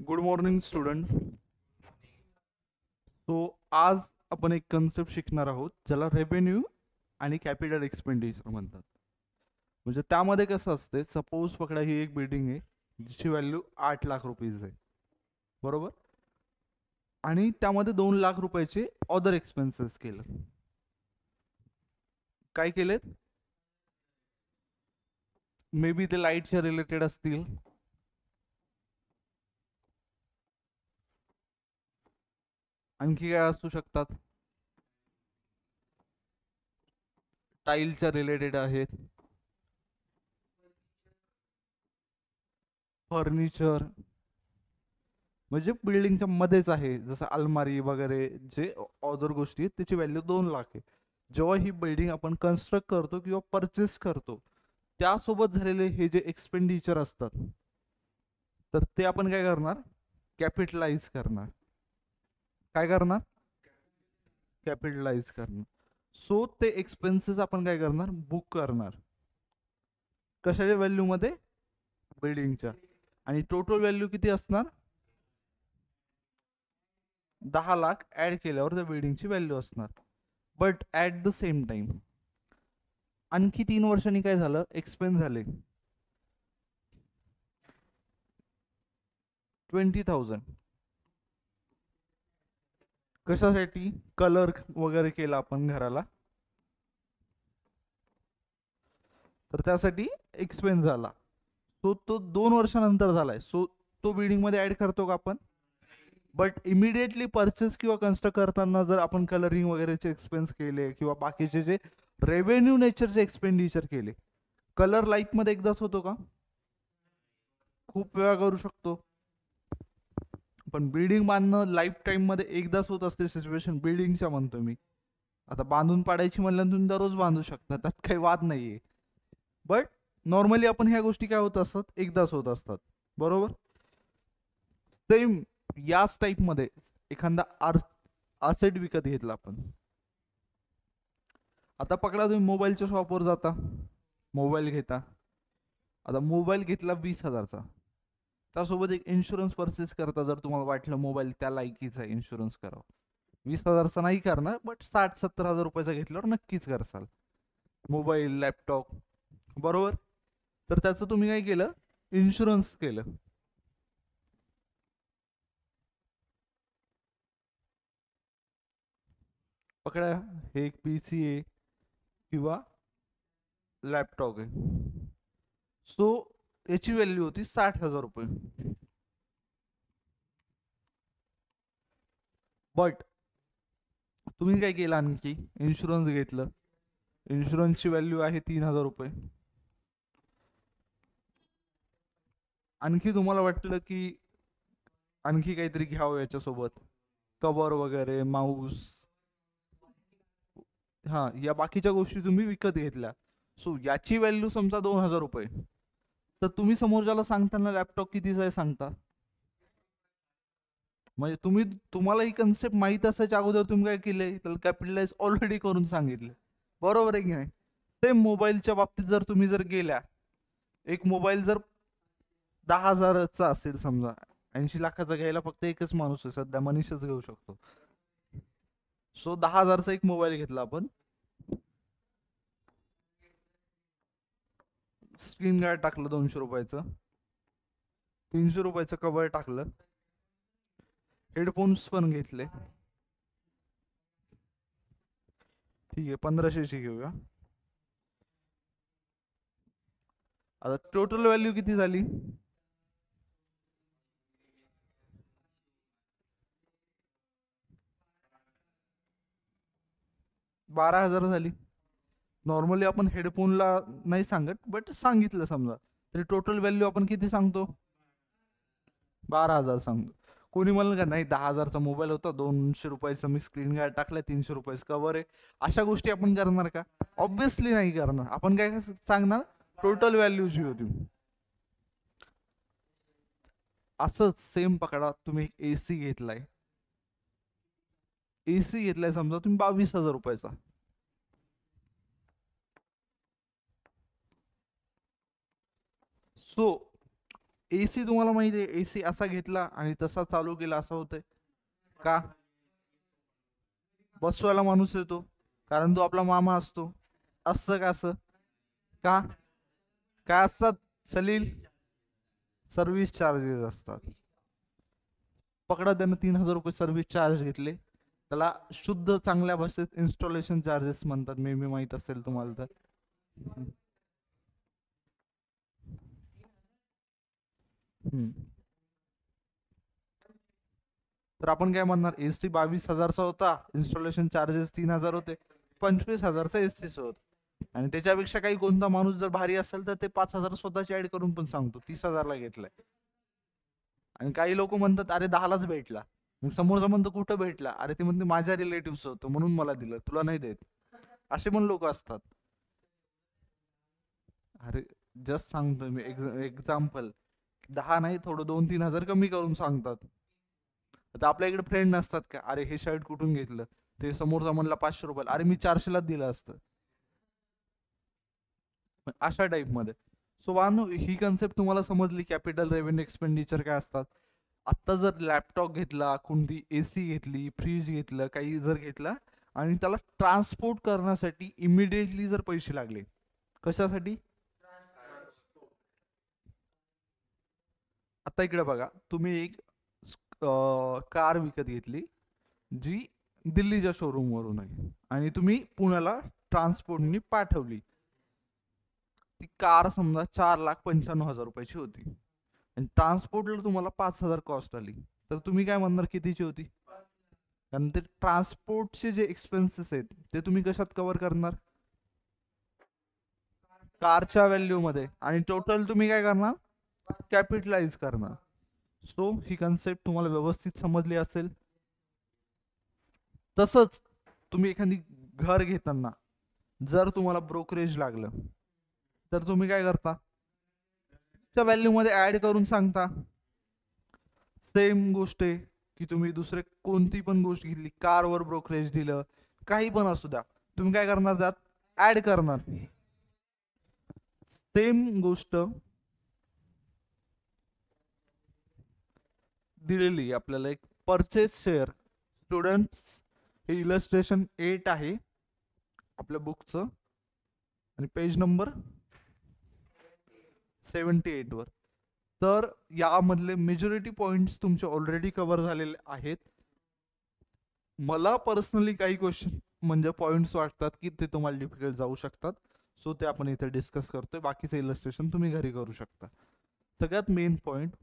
Good morning student. So आज आपण एक कन्सेप्ट शिकणार आहोत ज्याला रेव्हेन्यू आणि कॅपिटल एक्सपेंडिचर म्हणतात. म्हणजे त्यामध्ये कसं असते, सपोज पकडा ही एक बिल्डिंग आहे जिची व्हॅल्यू 8 लाख रुपीज आहे, बरोबर. आणि त्यामध्ये 2 लाख रुपयाचे अदर एक्सपेन्सेस केलं. काय केलेत? मे बी ते लाईटच्या रिलेटेड असतील, आणखी काय असू शकतात, टाईलच्या रिलेटेड आहेत, फर्निचर, म्हणजे बिल्डिंगच्या मध्येच आहे, जसं अलमारी वगैरे जे अदर गोष्टी आहेत त्याची व्हॅल्यू 2 लाख आहे. जेव्हा ही बिल्डिंग आपण कन्स्ट्रक्ट करतो किंवा परचेस करतो त्यासोबत झालेले हे जे एक्सपेंडिचर असतात तर ते आपण काय करणार? कॅपिटलाइज करणार. काय करणार? कॅपिटलाइज करणार. सो ते एक्सपेन्सेस आपण काय करणार? बुक करणार. कशाच्या व्हॅल्यू मध्ये? बिल्डिंगच्या. आणि टोटल व्हॅल्यू किती असणार? 10 लाख ऍड केल्यावर त्या बिल्डिंगची व्हॅल्यू असणार. But at the same time आणखी 3 वर्षांनी काय झालं? एक्सपेन्स झाले 20,000. कशासाठी? कलर वगैरे केला आपण घराला, तर त्यासाठी एक्सपेन्स झाला. तो 2 वर्षानंतर झालाय. सो तो बिल्डिंग मध्ये ऍड करतो का आपण? बट इमिडिएटली परचेस किंवा कन्स्ट्रक्ट करताना जर आपण कलरिंग वगैरेचे एक्सपेन्स केले किंवा बाकीचे जे रेव्हेन्यू नेचरचे एक्सपेंडिचर केले, कलर लाईफ मध्ये एकदाच होतो का? खूप वेळा करू शकतो. पण बिल्डिंग बांधणं लाईफ टाइम मध्ये एकदाच होत असते सिच्युएशन. बिल्डिंगच्या म्हणतो मी. आता बांधून पाडायची म्हणल्यानंतर तुम्ही दररोज बांधू शकता, त्यात काही वाद नाहीये. बट नॉर्मली आपण ह्या गोष्टी काय होत असतात? एकदाच होत असतात, बरोबर. सेम याच टाइप मध्ये एखादा असेट विकत घेतला आपण. आता पकडा तुम्ही मोबाईलच्या शॉपवर जाता, मोबाईल घेता. आता मोबाईल घेतला 20,000चा, त्यासोबत एक इन्शुरन्स परचेस करता. जर तुम्हाला वाटलं मोबाईल त्या लायकीचा इन्शुरन्स करावा, 20,000चा नाही करणार, बट 60-70 हजार रुपयाचा घेतल्यावर नक्कीच करसाल. मोबाईल, लॅपटॉप, बरोबर. तर त्याचं तुम्ही काय केलं? इन्शुरन्स केलं. पकडा हे एक पीसी आहे किंवा लॅपटॉप आहे. सो याची व्हॅल्यू होती 60,000 रुपये. बट तुम्ही काय केलं? आणखी इन्शुरन्स घेतलं. इन्शुरन्सची व्हॅल्यू आहे 3,000 रुपये. आणखी तुम्हाला वाटलं की आणखी काहीतरी घ्यावं याच्यासोबत, कवर वगैरे, माऊस, हा, या बाकीच्या गोष्टी तुम्ही विकत घेतल्या. सो याची व्हॅल्यू समजा 2,000 रुपये. तर तुम्ही समोरच्याला सांगताना लॅपटॉप कितीचा आहे सांगता? म्हणजे तुम्हाला ही कन्सेप्ट माहित असायच्या अगोदर तुम्ही काय केले? त्याला कॅपिटलाइज ऑलरेडी करून सांगितले, बरोबर आहे की नाही? सेम मोबाईलच्या बाबतीत जर तुम्ही जर गेल्या, एक मोबाईल जर 10,000चा असेल समजा, 80 लाखाचा घ्यायला फक्त एकच माणूस आहे सध्या, मनीषच घेऊ शकतो. सो 10,000चा एक मोबाईल घेतला आपण. स्क्रीन गार्ड टाकलं 200 रुपयाचं, 300 रुपयाचं कवर टाकलं, हेडफोन्स पण घेतले. ठीक आहे, 1500ची घेऊया. आता टोटल व्हॅल्यू किती झाली? 12,000 झाली. नॉर्मली आपण हेडफोनला नाही सांगत, बट सांगितलं समजा, तरी टोटल व्हॅल्यू आपण किती सांगतो? 12,000 सांगतो. कोणी म्हणलं का नाही 10,000चा मोबाईल होता, 200 रुपयाचा मी स्क्रीन गार्ड टाकला, 300 रुपयाचं कव्हर आहे, अशा गोष्टी आपण करणार का? ऑब्विसली नाही करणार. आपण काय सांगणार? टोटल व्हॅल्यू जी होती. असंच सेम पकडा, तुम्ही एक एसी घेतलाय. एसी घेतलाय समजा तुम्ही 22,000 रुपयाचा. सो एसी तुम्हाला माहिती आहे, एसी असा घेतला आणि तसा चालू केला असं होतंय का? बसवायला माणूस येतो, कारण तो आपला मामा असतो. असतं का असं? का? काय असतात सलील? सर्व्हिस चार्जेस असतात. पकडा त्यानं 3,000 रुपये सर्व्हिस चार्ज घेतले, त्याला शुद्ध चांगल्या भाषेत इन्स्टॉलेशन चार्जेस म्हणतात, मे बी माहित असेल तुम्हाला तर. हम्म. हम्म. तर आपण काय म्हणणार, एसी 22,000चा होता, इन्स्टॉलेशन चार्जेस 3,000 होते, 25,000चा एसी होत. आणि त्याच्यापेक्षा काही कोणता माणूस जर भारी असेल तर ते 5,000 स्वतःची ऍड करून पण सांगतो 30,000ला घेतलाय. आणि काही लोक म्हणतात अरे 10लाच भेटला. मग समोरचा म्हणतो कुठं भेटला, अरे ते म्हणते माझ्या रिलेटिव्ह होतो म्हणून मला दिलं, तुला नाही देत. असे पण लोक असतात. अरे जस्ट सांगतोय मी एक्झाम्पल. 10 नाही, थोडं 2-3 हजार कमी करून सांगतात. आता आपल्या इकडे फ्रेंड नसतात का, अरे हे शर्ट कुठून घेतलं, ते समोरचा म्हणला 500 रुपयाला, अरे मी 400लाच दिलं असतं. अशा टाइप मध्ये. सो वानो ही कन्सेप्ट तुम्हाला समजली, कॅपिटल रेव्हेन्यू एक्सपेंडिचर काय असतात. आत्ता जर लॅपटॉप घेतला, कोणती एसी घेतली, फ्रीज घेतलं, काही जर घेतला आणि त्याला ट्रान्सपोर्ट करण्यासाठी इमिडिएटली जर पैसे लागले, कशासाठी? आता इकडे बघा, तुम्ही एक कार विकत घेतली, जी दिल्लीच्या शोरूम वरून आहे, आणि तुम्ही पुण्याला ट्रान्सपोर्टनी पाठवली. ती कार समजा 4,95,000 रुपयाची होती आणि ट्रान्सपोर्टला तुम्हाला 5,000 कॉस्ट आली, तर तुम्ही काय म्हणणार कितीची होती? कारण ते ट्रान्सपोर्टचे जे एक्सपेन्सेस आहेत ते तुम्ही कशात कव्हर करणार? कारच्या व्हॅल्यू मध्ये. आणि टोटल तुम्ही काय करणार? कॅपिटलाइज करणार. सो ही कन्सेप्ट तुम्हाला व्यवस्थित समजली असेल. तसंच तुम्ही एखादी घर घेताना जर तुम्हाला ब्रोकरेज लागलं, तर तुम्ही काय करता? त्या व्हॅल्यू मध्ये ऍड करून सांगता. सेम गोष्ट आहे की तुम्ही दुसरे कोणती पण गोष्ट घेतली, कारवर ब्रोकरेज दिलं, काही पण असू द्या, तुम्ही काय करणार? त्यात ऍड करणार. सेम गोष्ट दिलेली आपल्याला एक परचेस शेअर. स्टुडंट्स, हे इलस्ट्रेशन 8 आहे आपल्या बुकचं, आणि पेज नंबर 78 वर. तर यामधले मेजॉरिटी पॉइंट्स तुमचे ऑलरेडी कव्हर झालेले आहेत. मला पर्सनली काही क्वेश्चन म्हणजे पॉइंट्स वाटतात की ते तुम्हाला डिफिकल्ट जाऊ शकतात, सो ते आपण इथे डिस्कस करतोय. बाकीचे इलस्ट्रेशन तुम्ही घरी करू शकता. सगळ्यात मेन पॉइंट,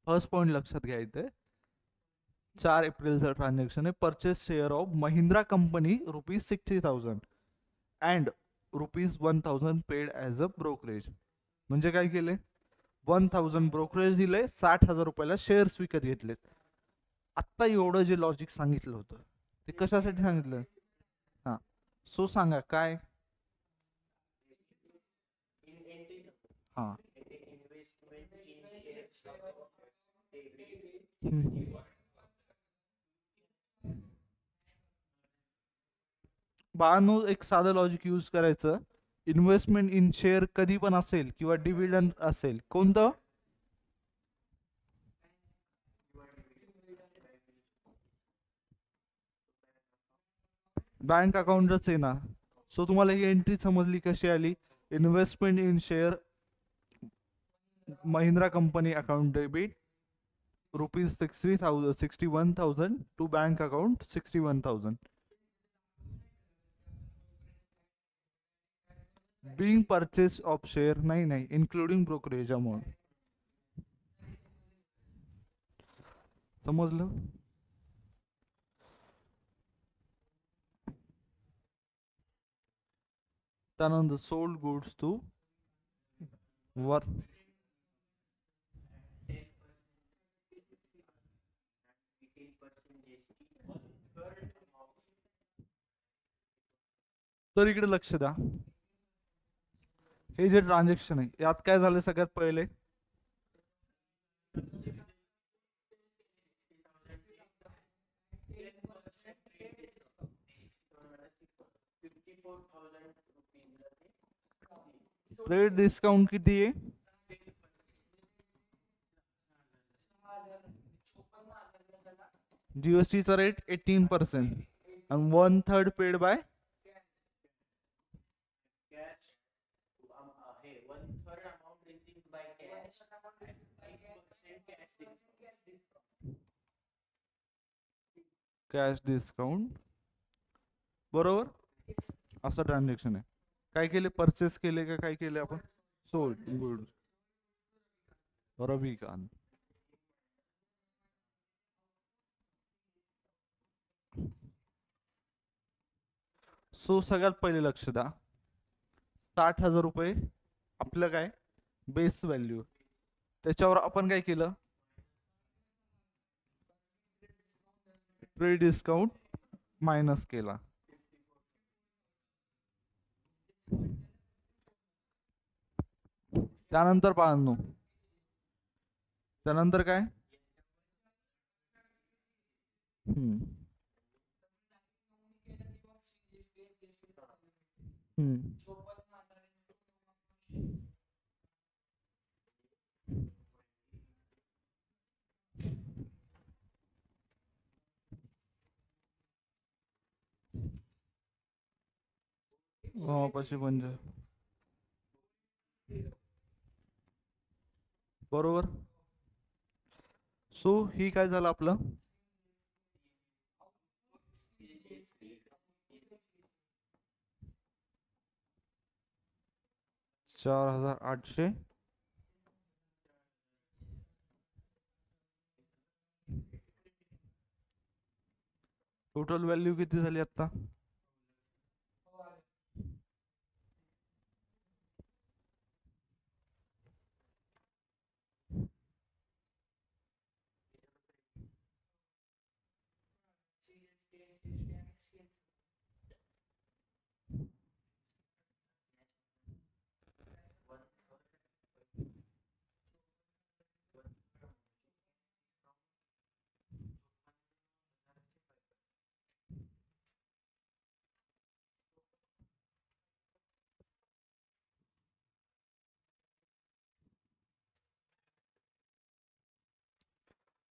फर्स्ट पॉइंट लक्षात घ्यायचं आहे. 4 एप्रिलचं ट्रान्झॅक्शन आहे. Purchase share of Mahindra company ₹60,000 and ₹1,000 paid as a brokerage. म्हणजे काय केले? 1,000 ब्रोकरेज दिले, 60,000 रुपयाला शेअर्स विकत घेतलेत. आत्ता एवढं जे लॉजिक सांगितलं होतं ते कशासाठी सांगितलं? हा, सो सांगा काय? हा. बाळांनो, एक साधं लॉजिक यूज करायचं. इन्व्हेस्टमेंट इन शेअर कधी पण असेल किंवा डिव्हिडंड असेल, कोणतं? बँक अकाउंटच आहे ना. सो तुम्हाला ही एंट्री समजली कशी आली? Investment in share, Mahindra company account debit ₹61,000 to bank account 61,000. Being purchase of share, नाही नाही, इन्क्लुडिंग ब्रोकरेज अमाऊंट. समजलं? त्यानंतर सोल्ड गुड्स टू वर. तर इकडे लक्ष द्या, हे जे ट्रान्झॅक्शन आहे यात काय झालं? सगळ्यात पहिले ट्रेड डिस्काउंट किती आहे? जीएसटीचा रेट 18% आणि 1/3 पेड बाय कॅश डिस्काउंट. बरोबर, असं ट्रान्झॅक्शन आहे. काय केले, परचेस केले का काय केले आपण? Sold good. Ravi Khan. So सगळ्यात पहिले लक्ष द्या, 60,000 रुपये आपलं काय बेस व्हॅल्यू, त्याच्यावर आपण काय केलं, ट्रेड डिस्काउंट मायनस केला. त्यानंतर पाहतो, त्यानंतर काय, हम्म हम्म पाचशे 50. बरोबर. सो ही काय झालं आपलं, 4,800. टोटल व्हॅल्यू किती झाली आता,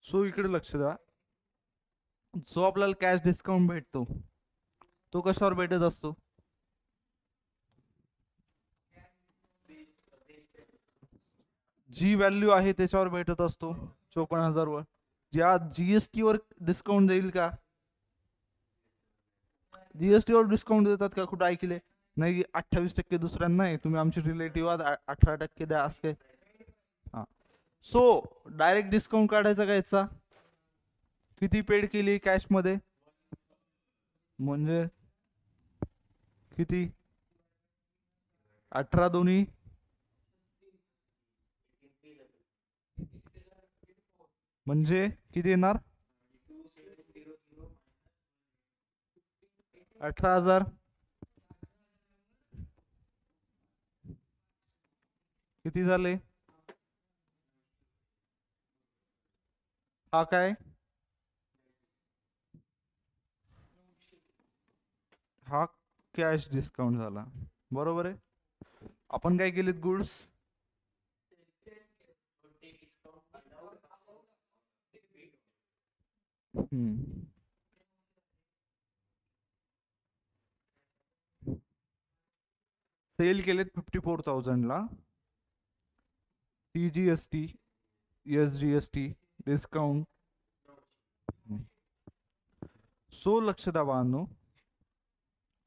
सो इकडे लक्ष द्या, जो आपल्याला कॅश डिस्काउंट भेटतो तो कशावर भेटत असतो, जी व्हॅल्यू आहे त्याच्यावर भेटत असतो, 54,000 वर. या जीएसटी वर डिस्काउंट देईल का, जीएसटी वर डिस्काउंट देतात का, कुठं ऐकले नाही, 28% दुसऱ्यांना आहे, तुम्ही आमचे रिलेटिव्ह आहात 18% द्या असं काय. हा, सो डायरेक्ट डिस्काउंट काढायचा का याचा, किती पेड केली कॅश मध्ये, म्हणजे किती, 18 दोन्ही म्हणजे किती येणार, 18,000. किती झाले, हा काय, हा कॅश डिस्काउंट झाला. बरोबर आहे. आपण काय केलेत, गुड्स सेल केलेत 54,000 ला, टीजीएसटी एसजीएसटी डिस्काउंट. सो लक्ष द्या बाळांनो,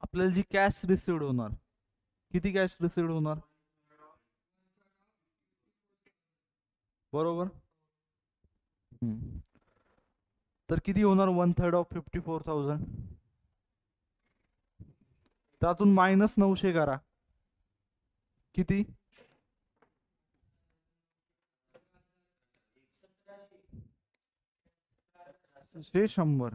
आपल्याला जी कॅश रिसिव्ड होणार, किती कॅश रिसिव्ड होणार, बरोबर. तर किती होणार, 1/3 ऑफ 54,000, त्यातून मायनस 900 करा, किती, 100.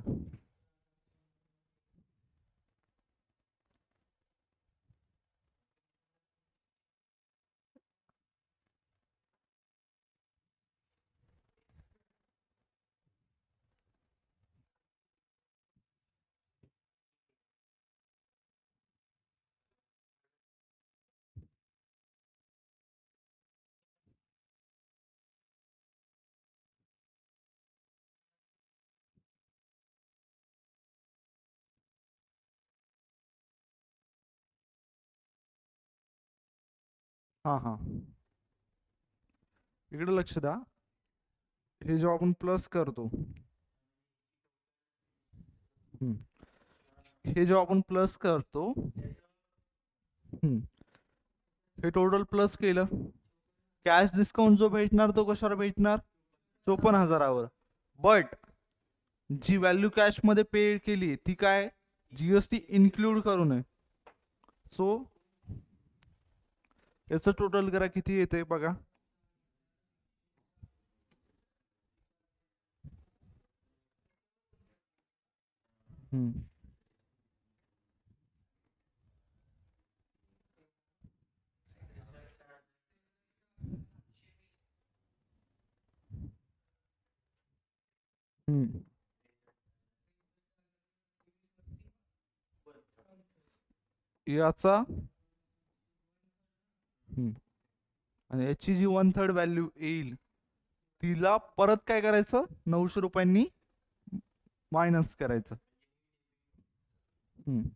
हा हा, इकडे लक्ष द्या. हे जेव्हा आपण प्लस करतो, हम्म, हे जेव्हा आपण प्लस करतो, हे टोटल प्लस केलं, कॅश डिस्काउंट जो भेटणार तो कशावर भेटणार? 54,000वर. बट जी व्हॅल्यू कॅश मध्ये पे केली ती काय? जीएसटी इन्क्लूड करू नये. सो याचं टोटल करा किती येते बघा. हम्म. हम्म. याचा आणि याची जी 1/3 व्हॅल्यू येईल तिला परत काय करायचं? 900 रुपयांनी मायनस करायचं. हम्म.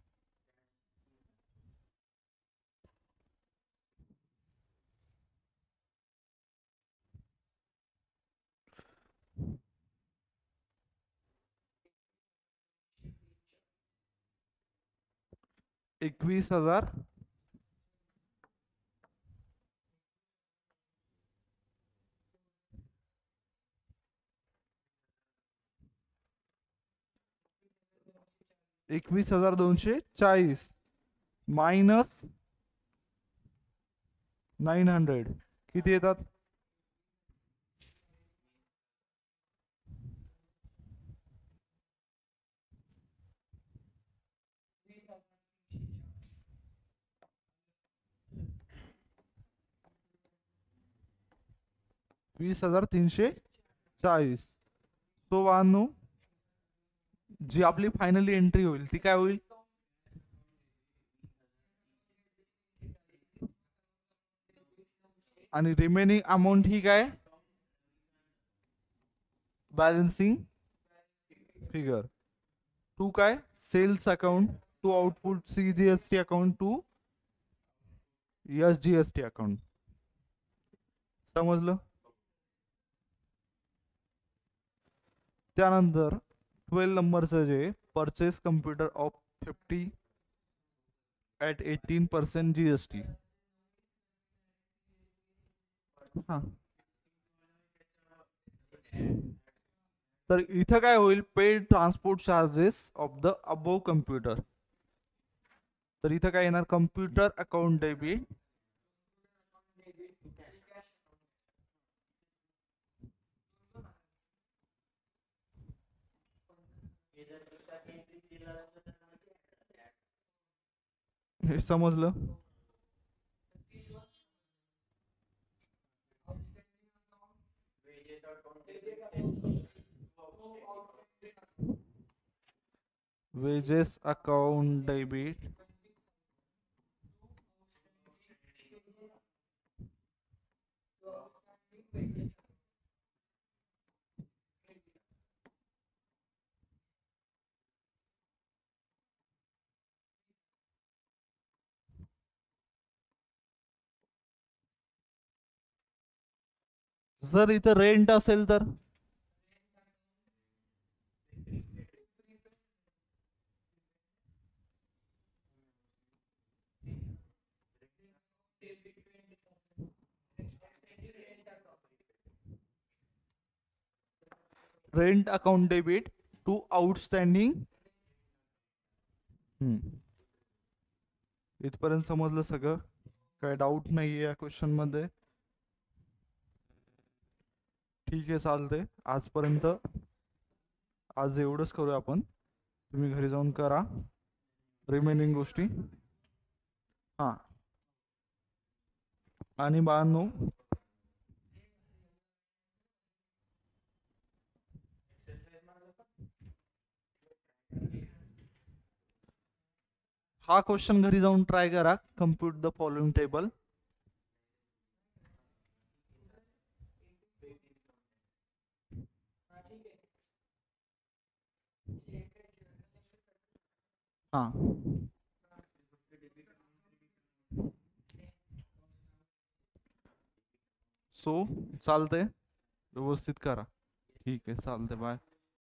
21,000. 21,240 मायनस 900 किती येतात? 20,340. तो वाहनो जी आपली फायनली एंट्री होईल ती काय होईल? आणि रिमेनिंग अमाऊंट ही काय? बॅलन्सिंग फिगर टू काय? Sales account to output CGST account to SGST account. समजलं? त्यानंतर 12 नंबरचं जे purchase computer of 50 at 18% GST. हा, तर इथं काय होईल? Paid transport charges of the above computer. तर इथं काय येणार? कम्प्युटर अकाउंट डेबिट हे समजलं? वेजेस अकाउंट डेबिट जर इथं रेंट असेल तर rent account debit to outstanding. इथपर्यंत समजलं सगळं? काय डाऊट नाही या क्वेश्चन मध्ये? ठीक आहे, चालतंय. आजपर्यंत आज एवढंच करूया आपण. तुम्ही घरी जाऊन करा रिमेनिंग गोष्टी. हा, आणि बाळांनो हा क्वेश्चन घरी जाऊन ट्राय करा. Compute the following table. हा, सो चालतंय, व्यवस्थित करा. ठीक आहे, चालतंय, बाय.